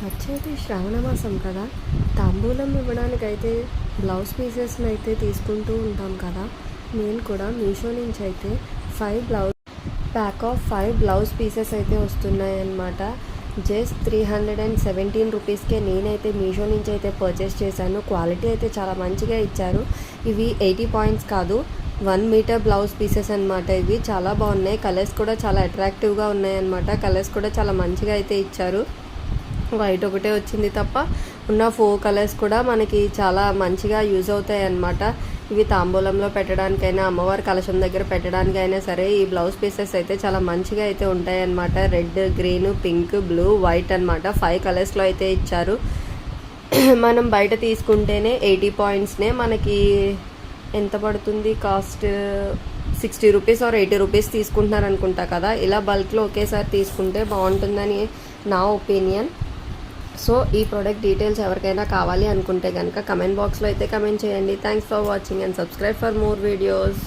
వచ్చేది శ్రావణ మాసం కదా, తాంబూలం ఇవ్వడానికైతే బ్లౌజ్ పీసెస్ని అయితే తీసుకుంటూ ఉంటాం కదా. నేను కూడా మీషో నుంచి అయితే ప్యాక్ ఆఫ్ 5 బ్లౌజ్ పీసెస్ అయితే వస్తున్నాయి అన్నమాట. జస్ట్ 317 రూపీస్కే నేనైతే మీషో నుంచి అయితే పర్చేస్ చేశాను. క్వాలిటీ అయితే చాలా మంచిగా ఇచ్చారు. ఇవి 80 పాయింట్స్ కాదు, 1 మీటర్ బ్లౌజ్ పీసెస్ అనమాట. ఇవి చాలా బాగున్నాయి. కలర్స్ కూడా చాలా అట్రాక్టివ్గా ఉన్నాయి అన్నమాట. కలర్స్ కూడా చాలా మంచిగా అయితే ఇచ్చారు. వైట్ ఒకటే వచ్చింది తప్ప ఉన్న 4 కలర్స్ కూడా మనకి చాలా మంచిగా యూజ్ అవుతాయి అన్నమాట. ఇవి తాంబూలంలో పెట్టడానికైనా, అమ్మవారి కలశం దగ్గర పెట్టడానికైనా సరే ఈ బ్లౌజ్ పీసెస్ అయితే చాలా మంచిగా అయితే ఉంటాయి అన్నమాట. Red, green, pink, blue, white అనమాట. 5 కలర్స్లో అయితే ఇచ్చారు. మనం బయట తీసుకుంటేనే 80 పాయింట్స్నే మనకి ఎంత పడుతుంది కాస్ట్, 60 రూపీస్ ఆర్ 80 రూపీస్ తీసుకుంటున్నారు అనుకుంటా కదా. ఇలా బల్క్లో ఒకేసారి తీసుకుంటే బాగుంటుందని నా ఒపీనియన్. సో ఈ ప్రోడక్ట్ డీటెయిల్స్ ఎవరికైనా కావాలి అనుకుంటే కనుక కమెంట్ బాక్స్లో అయితే కమెంట్ చేయండి. Thanks for watching and subscribe for more videos.